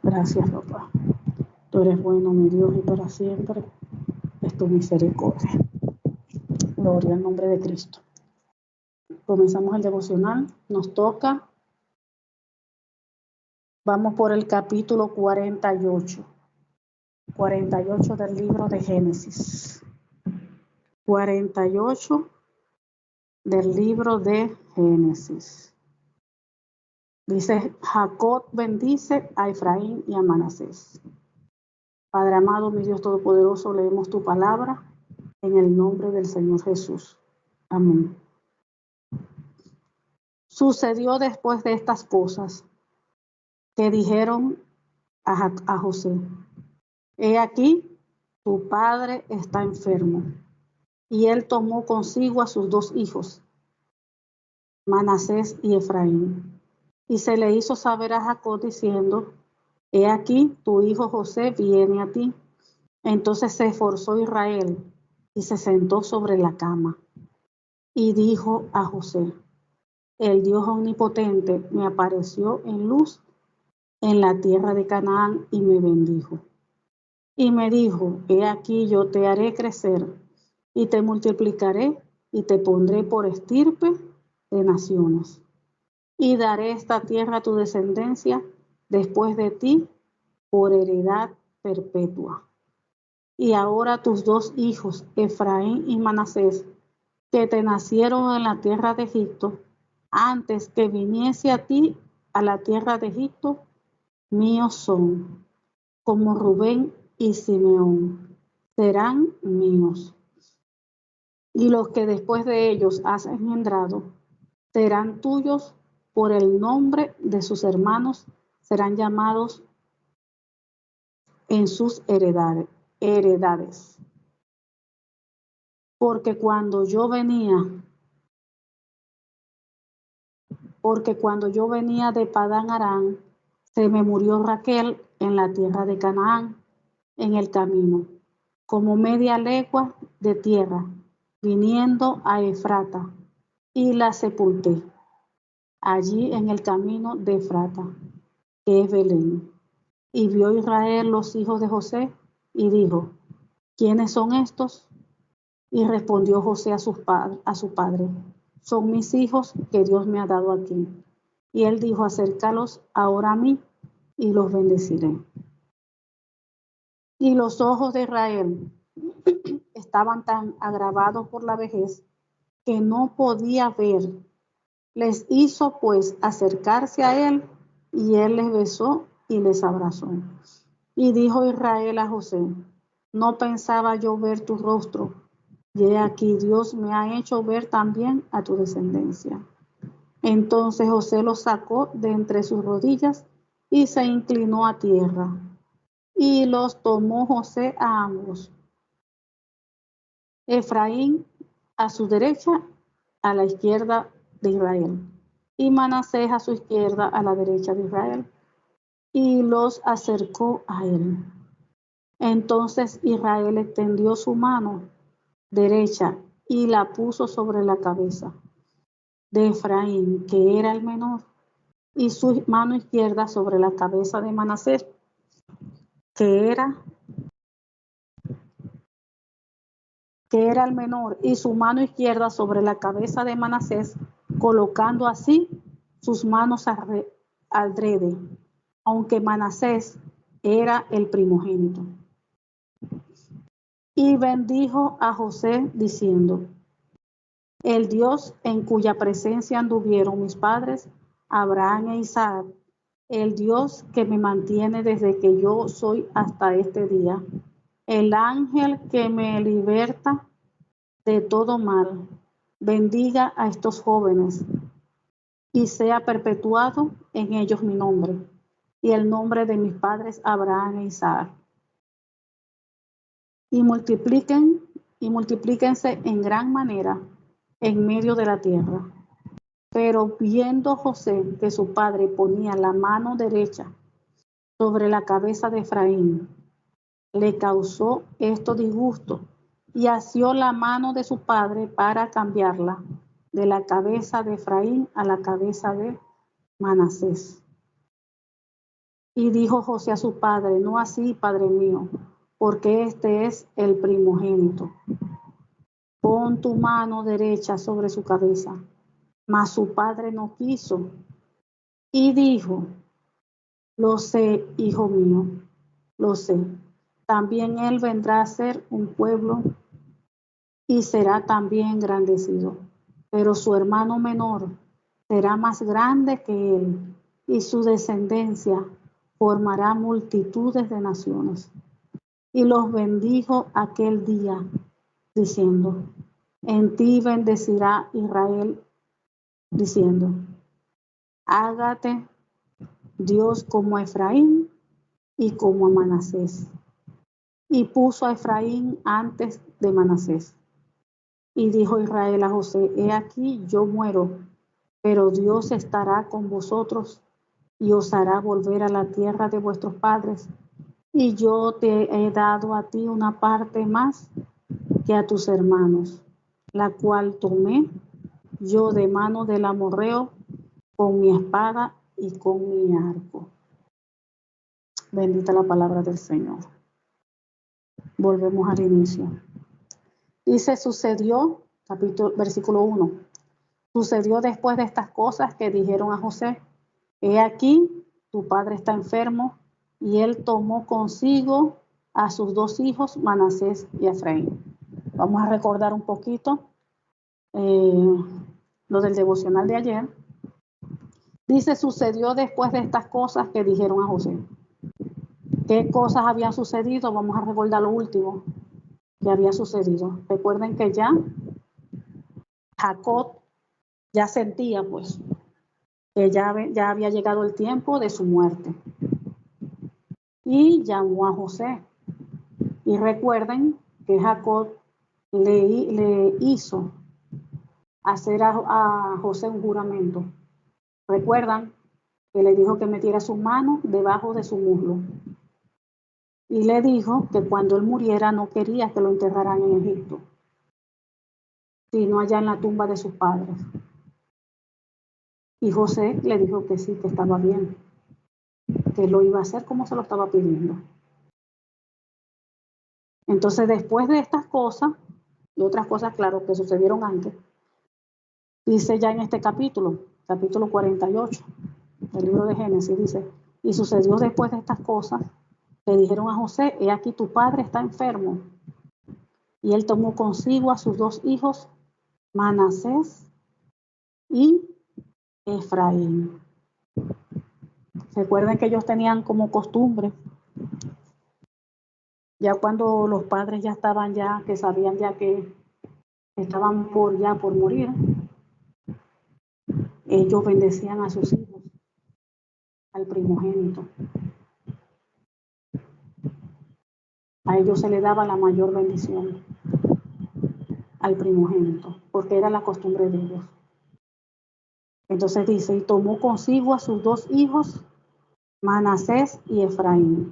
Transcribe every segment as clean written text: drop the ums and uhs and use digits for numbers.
Gracias, papá. Tú eres bueno, mi Dios, y para siempre es tu misericordia. Gloria al nombre de Cristo. Comenzamos el devocional. Nos toca. Vamos por el capítulo 48. 48 del libro de Génesis. 48 del libro de Génesis. Dice, Jacob bendice a Efraín y a Manasés. Padre amado, mi Dios todopoderoso, leemos tu palabra en el nombre del Señor Jesús. Amén. Sucedió después de estas cosas que dijeron a José, he aquí, tu padre está enfermo. Y él tomó consigo a sus dos hijos, Manasés y Efraín. Y se le hizo saber a Jacob diciendo, he aquí, tu hijo José viene a ti. Entonces se esforzó Israel y se sentó sobre la cama. Y dijo a José, el Dios omnipotente me apareció en luz en la tierra de Canaán y me bendijo. Y me dijo, he aquí yo te haré crecer y te multiplicaré y te pondré por estirpe de naciones. Y daré esta tierra a tu descendencia después de ti por heredad perpetua. Y ahora tus dos hijos, Efraín y Manasés, que te nacieron en la tierra de Egipto, antes que viniese a ti a la tierra de Egipto, míos son, como Rubén y Simeón, serán míos. Y los que después de ellos has engendrado, serán tuyos por el nombre de sus hermanos, serán llamados en sus heredades. Porque cuando yo venía de Padán Aram, se me murió Raquel en la tierra de Canaán, en el camino, como media legua de tierra, viniendo a Efrata, y la sepulté, allí en el camino de Efrata, que es Belén. Y vio Israel los hijos de José, y dijo, ¿quiénes son estos? Y respondió José a su padre, son mis hijos que Dios me ha dado aquí. Y él dijo, acércalos ahora a mí, y los bendeciré. Y los ojos de Israel estaban tan agravados por la vejez que no podía ver. Les hizo pues acercarse a él, y él les besó y les abrazó. Y dijo Israel a José, no pensaba yo ver tu rostro, y he aquí Dios me ha hecho ver también a tu descendencia. Entonces José los sacó de entre sus rodillas y se inclinó a tierra. Y los tomó José a ambos, Efraín a su derecha, a la izquierda de Israel, y Manasés a su izquierda, a la derecha de Israel, y los acercó a él. Entonces Israel extendió su mano derecha y la puso sobre la cabeza de Efraín, que era el menor, y su mano izquierda sobre la cabeza de Manasés, que era el menor, y su mano izquierda sobre la cabeza de Manasés, colocando así sus manos alrededor, aunque Manasés era el primogénito. Y bendijo a José diciendo, el Dios en cuya presencia anduvieron mis padres, Abraham e Isaac, el Dios que me mantiene desde que yo soy hasta este día, el ángel que me liberta de todo mal, bendiga a estos jóvenes y sea perpetuado en ellos mi nombre y el nombre de mis padres Abraham e Isaac. Y multiplíquense en gran manera en medio de la tierra. Pero viendo José que su padre ponía la mano derecha sobre la cabeza de Efraín, le causó esto disgusto y asió la mano de su padre para cambiarla de la cabeza de Efraín a la cabeza de Manasés. Y dijo José a su padre: no así, padre mío, porque este es el primogénito. Pon tu mano derecha sobre su cabeza. Mas su padre no quiso. Y dijo: lo sé, hijo mío, lo sé. También él vendrá a ser un pueblo y será también engrandecido. Pero su hermano menor será más grande que él, y su descendencia formará multitudes de naciones. Y los bendijo aquel día, diciendo: en ti bendecirá Israel, diciendo: hágate Dios como a Efraín y como a Manasés. Y puso a Efraín antes de Manasés. Y dijo Israel a José: he aquí yo muero, pero Dios estará con vosotros y os hará volver a la tierra de vuestros padres. Y yo te he dado a ti una parte más que a tus hermanos, la cual tomé yo de mano del amorreo con mi espada y con mi arco. Bendita la palabra del Señor. Volvemos al inicio. Dice: sucedió, versículo 1. Sucedió después de estas cosas que dijeron a José: he aquí, tu padre está enfermo. Y él tomó consigo a sus dos hijos, Manasés y Efraín. Vamos a recordar un poquito lo del devocional de ayer. Dice: sucedió después de estas cosas que dijeron a José. ¿Qué cosas habían sucedido? Vamos a recordar lo último que había sucedido. Recuerden que ya Jacob ya sentía pues que ya había llegado el tiempo de su muerte. Y llamó a José. Y recuerden que Jacob le hizo hacer a José un juramento. Recuerdan que le dijo que metiera su mano debajo de su muslo. Y le dijo que cuando él muriera no quería que lo enterraran en Egipto, sino allá en la tumba de sus padres. Y José le dijo que sí, que estaba bien, que lo iba a hacer como se lo estaba pidiendo. Entonces, después de estas cosas, y otras cosas, claro, que sucedieron antes, dice ya en este capítulo 48, del libro de Génesis, dice: y sucedió después de estas cosas que dijeron a José: he aquí tu padre está enfermo. Y él tomó consigo a sus dos hijos, Manasés y Efraín. Recuerden que ellos tenían como costumbre, ya cuando los padres ya estaban que sabían ya que estaban por morir, ellos bendecían a sus hijos, al primogénito. A ellos se le daba la mayor bendición, al primogénito, porque era la costumbre de ellos. Entonces dice: y tomó consigo a sus dos hijos, Manasés y Efraín.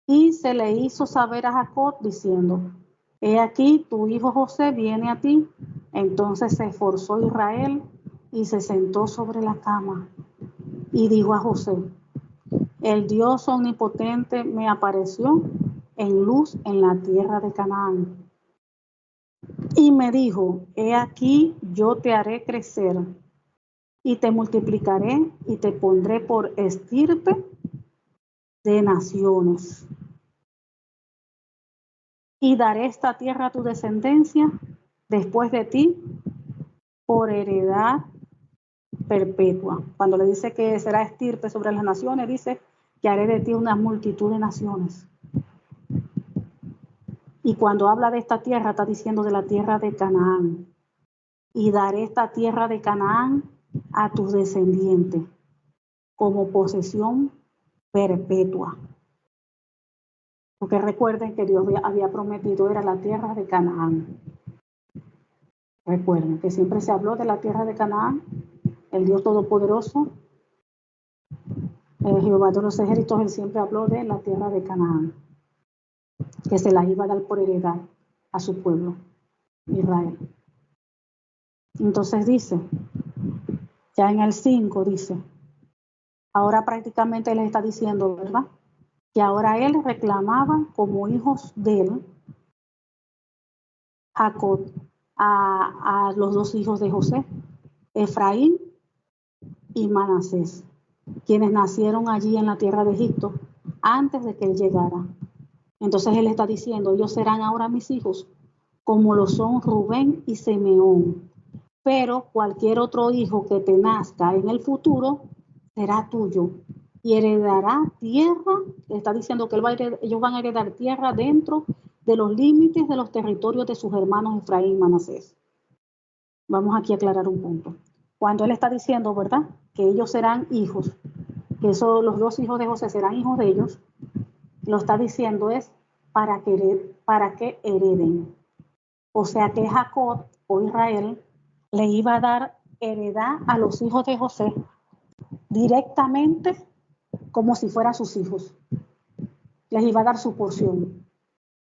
Y se le hizo saber a Jacob, diciendo: he aquí, tu hijo José viene a ti. Entonces se esforzó Israel y se sentó sobre la cama. Y dijo a José: el Dios omnipotente me apareció en luz en la tierra de Canaán. Y me dijo: he aquí, yo te haré crecer y te multiplicaré y te pondré por estirpe de naciones. Y daré esta tierra a tu descendencia después de ti por heredad perpetua. Cuando le dice que será estirpe sobre las naciones, dice que haré de ti una multitud de naciones. Y cuando habla de esta tierra, está diciendo de la tierra de Canaán. Y daré esta tierra de Canaán a tus descendientes como posesión perpetua. Porque recuerden que Dios había prometido era la tierra de Canaán. Recuerden que siempre se habló de la tierra de Canaán, el Dios Todopoderoso, Jehová de los ejércitos. Él siempre habló de la tierra de Canaán, que se la iba a dar por heredad a su pueblo, Israel. Entonces dice, ya en el 5 dice: Ahora prácticamente él está diciendo, ¿verdad? Que ahora él reclamaba como hijos de él, Jacob, a los dos hijos de José, Efraín y Manasés, quienes nacieron allí en la tierra de Egipto antes de que él llegara. Entonces él está diciendo, ellos serán ahora mis hijos, como lo son Rubén y Simeón. Pero cualquier otro hijo que te nazca en el futuro será tuyo y heredará tierra. Está diciendo que ellos van a heredar tierra dentro de los límites de los territorios de sus hermanos Efraín y Manasés. Vamos aquí a aclarar un punto. Cuando él está diciendo, ¿verdad?, que ellos serán hijos, que los dos hijos de José serán hijos de ellos, lo está diciendo es para que hereden. O sea que Jacob o Israel le iba a dar heredad a los hijos de José directamente como si fueran sus hijos. Les iba a dar su porción,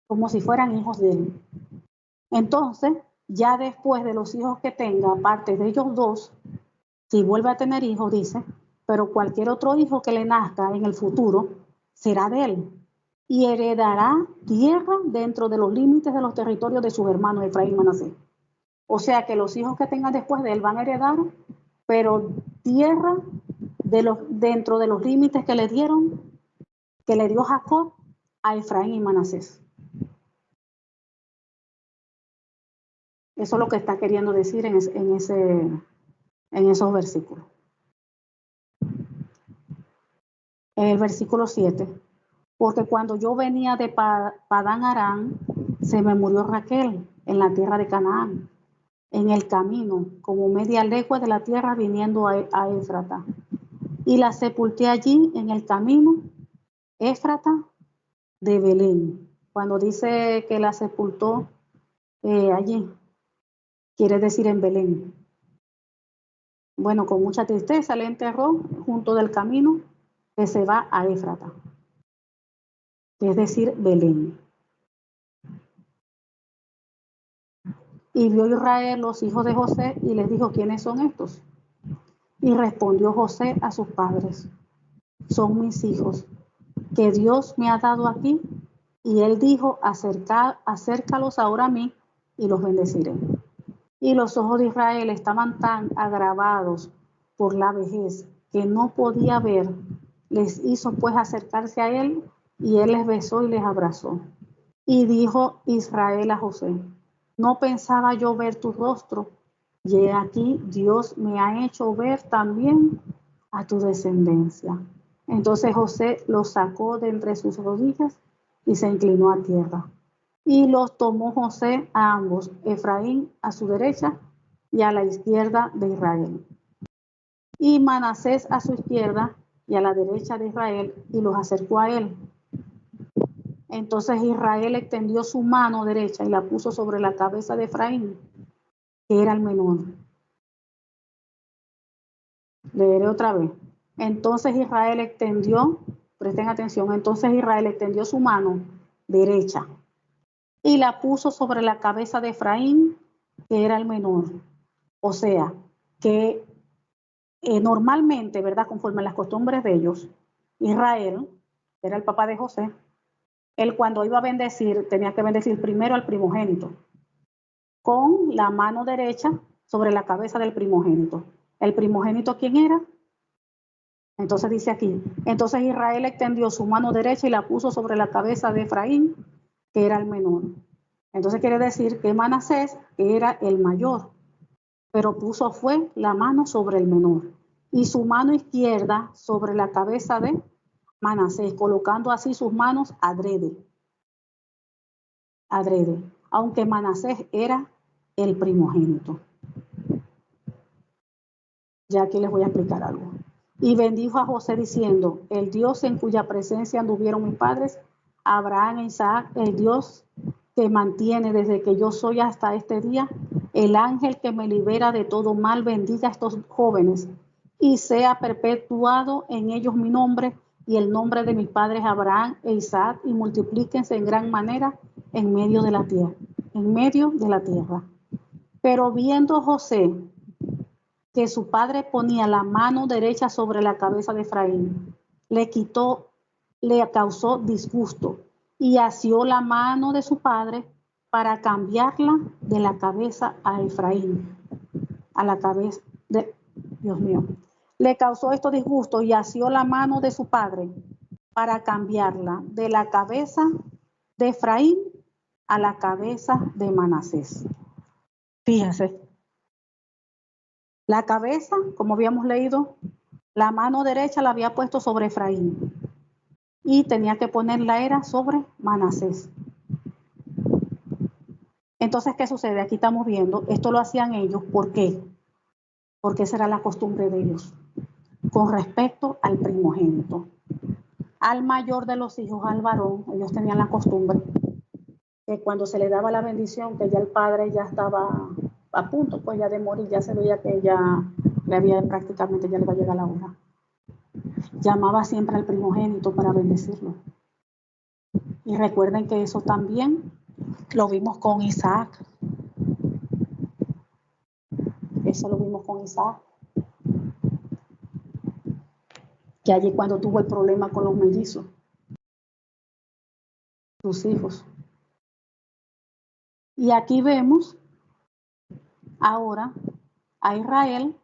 como si fueran hijos de él. Entonces, ya después de los hijos que tenga, aparte de ellos dos, si vuelve a tener hijos, dice, pero cualquier otro hijo que le nazca en el futuro será de él y heredará tierra dentro de los límites de los territorios de sus hermanos Efraín y Manasés. O sea que los hijos que tengan después de él van a heredar, pero tierra dentro de los límites que le dio Jacob a Efraín y Manasés. Eso es lo que está queriendo decir en esos versículos. En el versículo 7, porque cuando yo venía de Padán Aram, se me murió Raquel en la tierra de Canaán, en el camino, como media legua de la tierra viniendo a Éfrata. Y la sepulté allí en el camino, Éfrata de Belén. Cuando dice que la sepultó allí, quiere decir en Belén. Bueno, con mucha tristeza le enterró junto del camino que se va a Éfrata, es decir, Belén. Y vio Israel los hijos de José y les dijo, ¿quiénes son estos? Y respondió José a sus padres, son mis hijos, que Dios me ha dado aquí. Y él dijo, acércalos ahora a mí y los bendeciré. Y los ojos de Israel estaban tan agravados por la vejez que no podía ver. Les hizo pues acercarse a él y él les besó y les abrazó. Y dijo Israel a José, no pensaba yo ver tu rostro, y he aquí Dios me ha hecho ver también a tu descendencia. Entonces José los sacó de entre sus rodillas y se inclinó a tierra. Y los tomó José a ambos, Efraín a su derecha y a la izquierda de Israel, y Manasés a su izquierda y a la derecha de Israel, y los acercó a él. Entonces Israel extendió su mano derecha y la puso sobre la cabeza de Efraín, que era el menor. Leeré otra vez. Entonces Israel extendió, presten atención, entonces Israel extendió su mano derecha y la puso sobre la cabeza de Efraín, que era el menor. O sea, que normalmente, ¿verdad? Conforme a las costumbres de ellos, Israel, que era el papá de José, él cuando iba a bendecir, tenía que bendecir primero al primogénito, con la mano derecha sobre la cabeza del primogénito. ¿El primogénito quién era? Entonces dice aquí, entonces Israel extendió su mano derecha y la puso sobre la cabeza de Efraín, que era el menor. Entonces quiere decir que Manasés era el mayor, pero fue la mano sobre el menor y su mano izquierda sobre la cabeza de Manasés, colocando así sus manos adrede, aunque Manasés era el primogénito. Ya aquí les voy a explicar algo. Y bendijo a José diciendo, el Dios en cuya presencia anduvieron mis padres, Abraham e Isaac, el Dios que mantiene desde que yo soy hasta este día, el ángel que me libera de todo mal, bendiga a estos jóvenes y sea perpetuado en ellos mi nombre y el nombre de mis padres Abraham e Isaac, y multiplíquense en gran manera en medio de la tierra. Pero viendo José que su padre ponía la mano derecha sobre la cabeza de Efraín, le causó disgusto y asió la mano de su padre para cambiarla de la cabeza a Efraín, a la cabeza de, Dios mío, le causó esto disgusto y asió la mano de su padre para cambiarla de la cabeza de Efraín a la cabeza de Manasés. Fíjense, la cabeza, como habíamos leído, la mano derecha la había puesto sobre Efraín y tenía que ponerla era sobre Manasés. Entonces, ¿qué sucede? Aquí estamos viendo, esto lo hacían ellos, ¿por qué? Porque esa era la costumbre de ellos, con respecto al primogénito. Al mayor de los hijos, al varón, ellos tenían la costumbre que cuando se le daba la bendición, que ya el padre ya estaba a punto pues ya de morir, ya se veía que ya le había prácticamente, ya le iba a llegar la hora. Llamaba siempre al primogénito para bendecirlo. Y recuerden que eso también lo vimos con Isaac. Eso lo vimos con Isaac. Que allí cuando tuvo el problema con los mellizos, sus hijos. Y aquí vemos ahora a Israel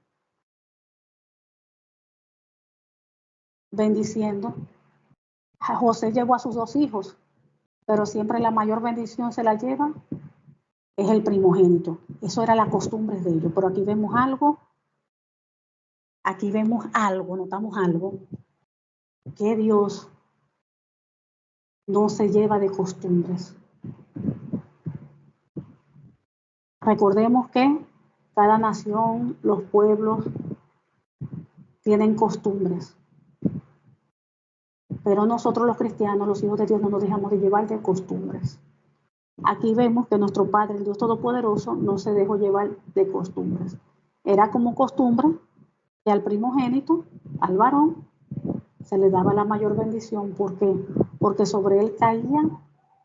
bendiciendo. José llevó a sus 2 hijos, pero siempre la mayor bendición se la lleva es el primogénito. Eso era la costumbre de ellos. Pero aquí vemos algo, notamos algo, que Dios no se lleva de costumbres. Recordemos que cada nación, los pueblos, tienen costumbres. Pero nosotros los cristianos, los hijos de Dios, no nos dejamos de llevar de costumbres. Aquí vemos que nuestro Padre, el Dios Todopoderoso, no se dejó llevar de costumbres. Era como costumbre que al primogénito, al varón, se le daba la mayor bendición. ¿Por qué? Porque sobre él caía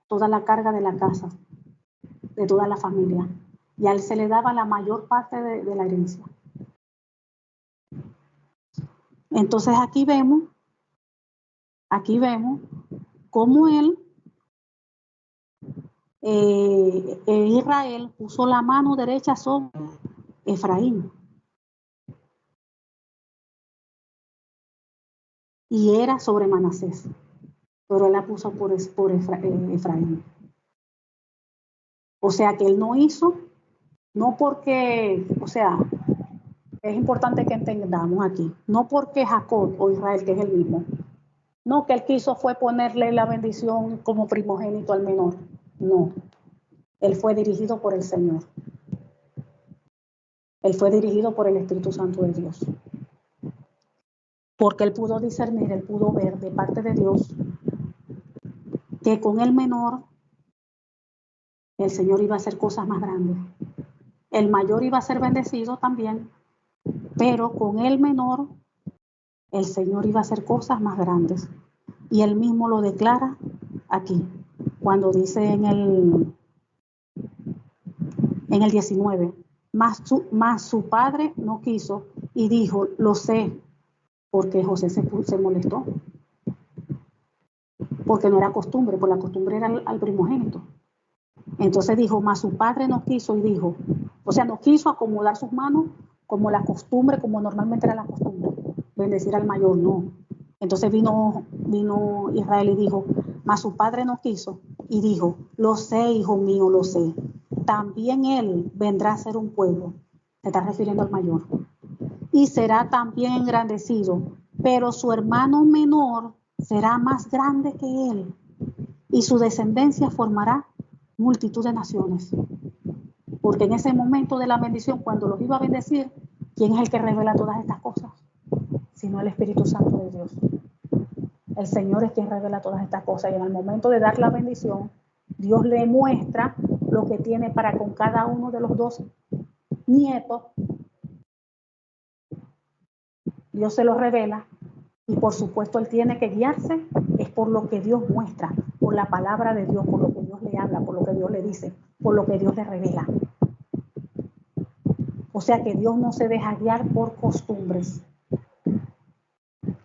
toda la carga de la casa, de toda la familia. Y a él se le daba la mayor parte de la herencia. Entonces aquí vemos cómo él, Israel, puso la mano derecha sobre Efraín. Y era sobre Manasés, pero él la puso por Efraín. O sea que él no hizo, no porque, o sea, es importante que entendamos aquí, no porque Jacob o Israel, que es el mismo, no, que él quiso fue ponerle la bendición como primogénito al menor, no, él fue dirigido por el Señor, él fue dirigido por el Espíritu Santo de Dios, porque él pudo discernir, él pudo ver de parte de Dios que con el menor el Señor iba a hacer cosas más grandes. El mayor iba a ser bendecido también, pero con el menor el Señor iba a hacer cosas más grandes. Y él mismo lo declara aquí, cuando dice en el 19, mas su padre no quiso y dijo, lo sé, porque José se molestó, porque no era costumbre, por la costumbre era al primogénito. Entonces dijo, mas su padre no quiso y dijo, o sea, no quiso acomodar sus manos como la costumbre, como normalmente era la costumbre, bendecir al mayor, no. Entonces vino Israel y dijo, mas su padre no quiso y dijo, lo sé, hijo mío, lo sé. También él vendrá a ser un pueblo, se está refiriendo al mayor, y será también engrandecido, pero su hermano menor será más grande que él, y su descendencia formará multitud de naciones. Porque en ese momento de la bendición, cuando los iba a bendecir, ¿quién es el que revela todas estas cosas? Sino el Espíritu Santo de Dios. El Señor es quien revela todas estas cosas, y en el momento de dar la bendición, Dios le muestra lo que tiene para con cada uno de los 2 nietos. Dios se lo revela, y por supuesto él tiene que guiarse, es por lo que Dios muestra, por la palabra de Dios, por lo que Dios le habla, por lo que Dios le dice, por lo que Dios le revela. O sea que Dios no se deja guiar por costumbres.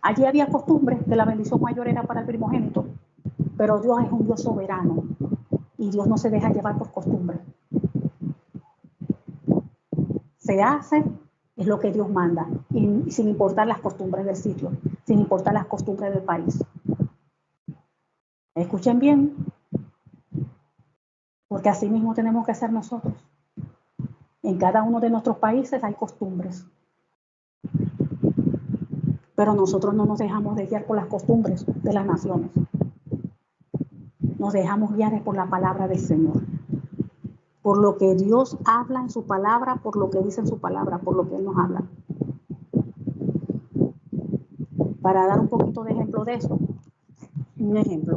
Allí había costumbre que la bendición mayor era para el primogénito, pero Dios es un Dios soberano y Dios no se deja llevar por costumbres. Se hace, es lo que Dios manda, y sin importar las costumbres del sitio, sin importar las costumbres del país. Escuchen bien, porque así mismo tenemos que ser nosotros. En cada uno de nuestros países hay costumbres, pero nosotros no nos dejamos de guiar por las costumbres de las naciones. Nos dejamos guiar por la palabra del Señor, por lo que Dios habla en su palabra, por lo que dice en su palabra, por lo que Él nos habla. Para dar un poquito de ejemplo de eso, un ejemplo.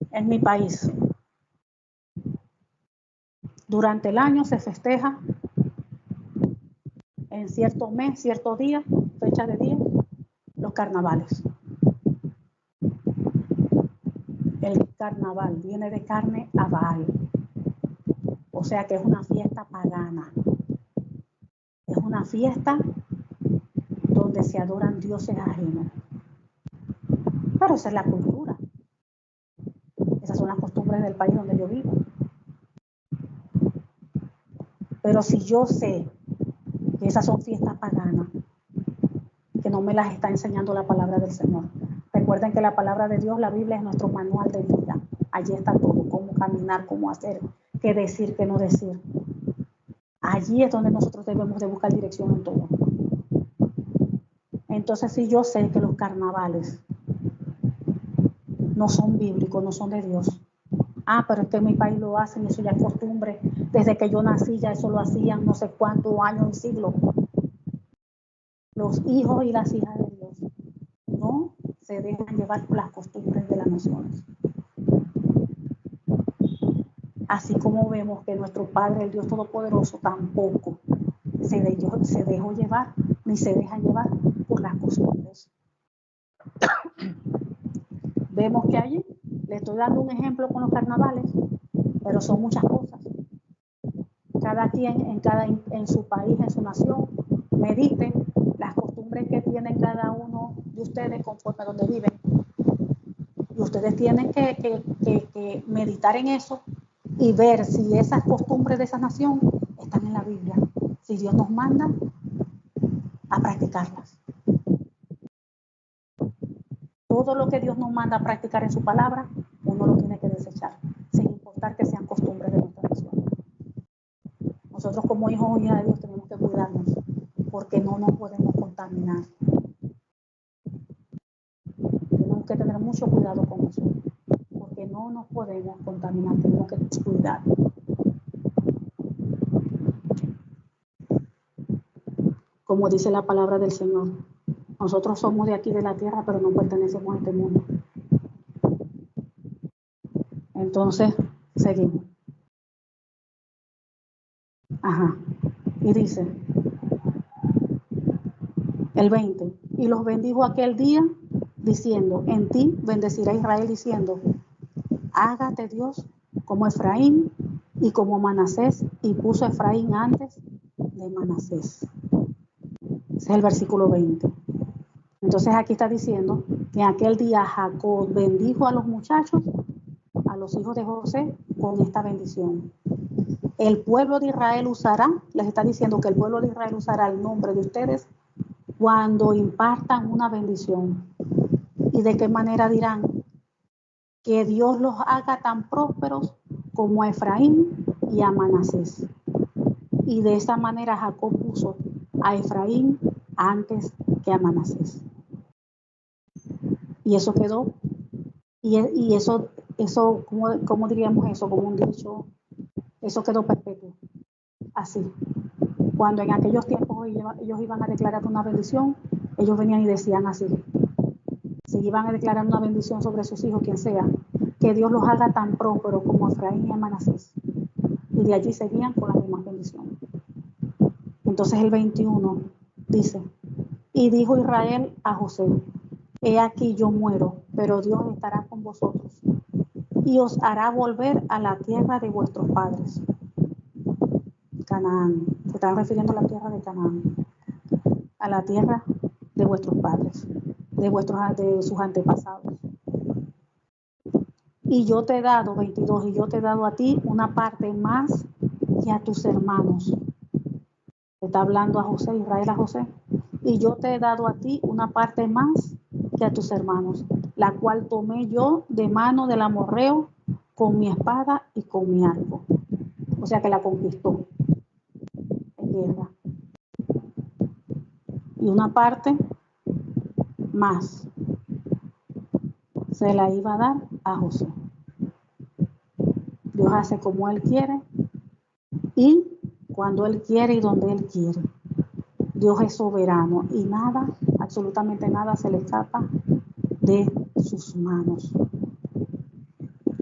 En mi país, durante el año se festeja en cierto mes, cierto día, fecha de día, los carnavales. El carnaval viene de carne a Baal, o sea que es una fiesta pagana. Es una fiesta donde se adoran dioses ajenos. Pero esa es la cultura. Esas son las costumbres del país donde yo vivo. Pero si yo sé que esas son fiestas paganas, que no me las está enseñando la palabra del Señor. Recuerden que la palabra de Dios, la Biblia, es nuestro manual de vida. Allí está todo, cómo caminar, cómo hacer, qué decir, qué no decir. Allí es donde nosotros debemos de buscar dirección en todo. Entonces, si yo sé que los carnavales no son bíblicos, no son de Dios. Pero es que en mi país lo hacen, eso ya es costumbre. Desde que yo nací ya eso lo hacían no sé cuántos años y siglos. Los hijos y las hijas de Dios no se dejan llevar por las costumbres de las naciones. Así como vemos que nuestro Padre, el Dios Todopoderoso, tampoco se dejó llevar, ni se deja llevar por las costumbres. Vemos que allí, le estoy dando un ejemplo con los carnavales, pero son muchas cosas. Cada quien en su país, en su nación, medite las costumbres que tienen cada uno de ustedes conforme a donde viven. Y ustedes tienen que meditar en eso y ver si esas costumbres de esa nación están en la Biblia. Si Dios nos manda a practicarlas. Todo lo que Dios nos manda a practicar en su palabra, uno lo tiene que desechar, sin importar que sean costumbres de nuestra nación. Nosotros como hijos y hijas de Dios tenemos que cuidarnos, porque no nos podemos contaminar. Tenemos que tener mucho cuidado con eso, porque no nos podemos contaminar, tenemos que cuidar. Como dice la palabra del Señor, nosotros somos de aquí de la tierra, pero no pertenecemos a este mundo. Entonces, seguimos. Y dice, el 20, y los bendijo aquel día, diciendo, en ti bendecirá Israel, diciendo, hágate Dios como Efraín y como Manasés, y puso Efraín antes de Manasés. Ese es el versículo 20. Entonces aquí está diciendo que aquel día Jacob bendijo a los muchachos, a los hijos de José, con esta bendición. El pueblo de Israel usará, les está diciendo que el pueblo de Israel usará el nombre de ustedes cuando impartan una bendición. ¿Y de qué manera dirán? Que Dios los haga tan prósperos como a Efraín y a Manasés. Y de esa manera Jacob puso a Efraín antes que a Manasés. Y eso quedó, y eso ¿cómo diríamos eso? Como un dicho, eso quedó perpetuo. Así. Cuando en aquellos tiempos ellos iban a declarar una bendición, ellos venían y decían así. Si iban a declarar una bendición sobre sus hijos, quien sea, que Dios los haga tan prósperos como Efraín y Manasés. Y de allí seguían con las mismas bendiciones. Entonces el 21 dice, y dijo Israel a José, he aquí yo muero, pero Dios estará con vosotros y os hará volver a la tierra de vuestros padres. Canaán. Se están refiriendo a la tierra de Canaán, a la tierra de vuestros padres, de sus antepasados. Y yo te he dado, 22, y yo te he dado a ti una parte más que a tus hermanos. Está hablando a José, Israel a José. Y yo te he dado a ti una parte más que a tus hermanos, la cual tomé yo de mano del amorreo con mi espada y con mi arco. O sea que la conquistó en guerra. Y una parte más se la iba a dar a José. Dios hace como Él quiere y cuando Él quiere y donde Él quiere. Dios es soberano y nada, absolutamente nada se le escapa de sus manos.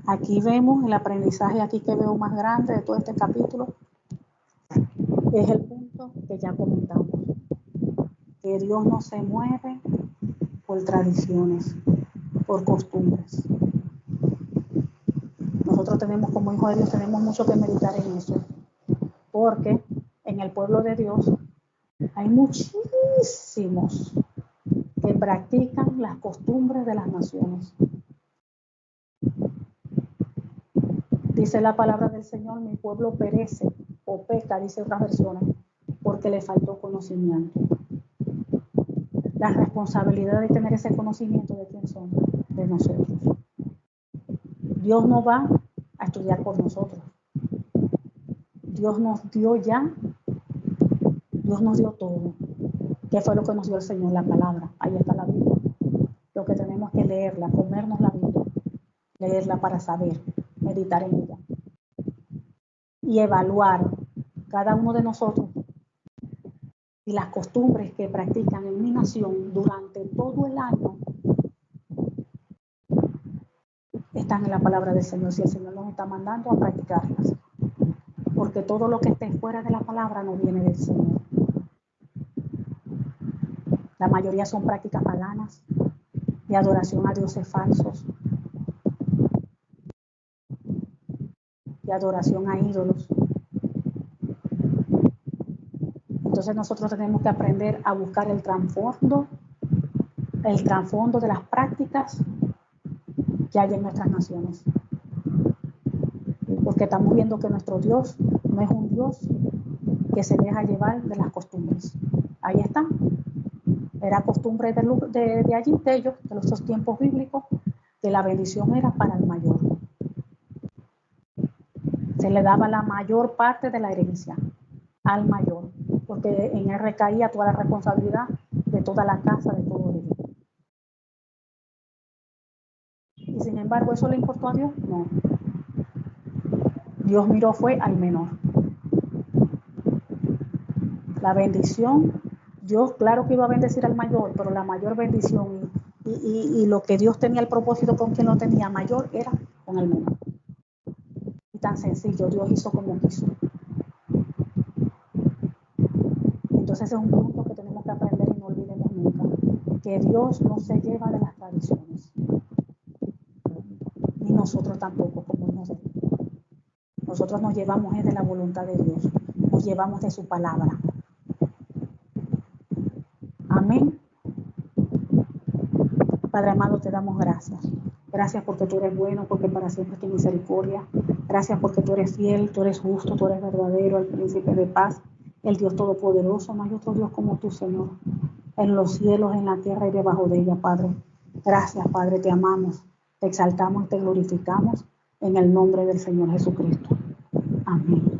Aquí vemos el aprendizaje aquí que veo más grande de todo este capítulo. Es el punto que ya comentamos. Que Dios no se mueve por tradiciones, por costumbres. Nosotros tenemos, como hijos de Dios, tenemos mucho que meditar en eso. Porque en el pueblo de Dios hay muchísimos que practican las costumbres de las naciones. Dice la palabra del Señor, mi pueblo perece o peca, dice otras versiones, porque le faltó conocimiento. La responsabilidad de tener ese conocimiento, ¿de quién son? De nosotros. Dios no va a estudiar por nosotros. Dios nos dio ya, Dios nos dio todo. ¿Qué fue lo que nos dio el Señor? La palabra. Ahí está la Biblia. Lo que tenemos que leerla, comernos la Biblia, leerla para saber, meditar en ella. Y evaluar cada uno de nosotros y las costumbres que practican en mi nación durante todo el año están en la palabra del Señor, si el Señor nos está mandando a practicarlas. Porque todo lo que esté fuera de la palabra no viene del Señor. La mayoría son prácticas paganas de adoración a dioses falsos, de adoración a ídolos. Entonces nosotros tenemos que aprender a buscar el trasfondo de las prácticas que hay en nuestras naciones. Porque estamos viendo que nuestro Dios no es un Dios que se deja llevar de las costumbres. Ahí está. Era costumbre de allí, de ellos, de los tiempos bíblicos, que la bendición era para el mayor. Se le daba la mayor parte de la herencia al mayor, porque en él recaía toda la responsabilidad de toda la casa, de todo ello. Y sin embargo, ¿eso le importó a Dios? No. Dios miró fue al menor. La bendición, Dios claro que iba a bendecir al mayor, pero la mayor bendición y lo que Dios tenía el propósito con quien lo tenía mayor era con el menor. Y tan sencillo, Dios hizo como quiso. Entonces ese es un punto que tenemos que aprender y no olvidemos nunca, que Dios no se lleva de las tradiciones, ni nosotros tampoco como hijos de Dios. Nosotros nos llevamos de la voluntad de Dios, nos llevamos de su palabra. Amén. Padre amado, te damos gracias. Gracias porque tú eres bueno, porque para siempre es tu misericordia. Gracias porque tú eres fiel, tú eres justo, tú eres verdadero, el príncipe de paz, el Dios todopoderoso. No hay otro Dios como tú, Señor, en los cielos, en la tierra y debajo de ella, Padre. Gracias, Padre, te amamos, te exaltamos y te glorificamos en el nombre del Señor Jesucristo. Amén.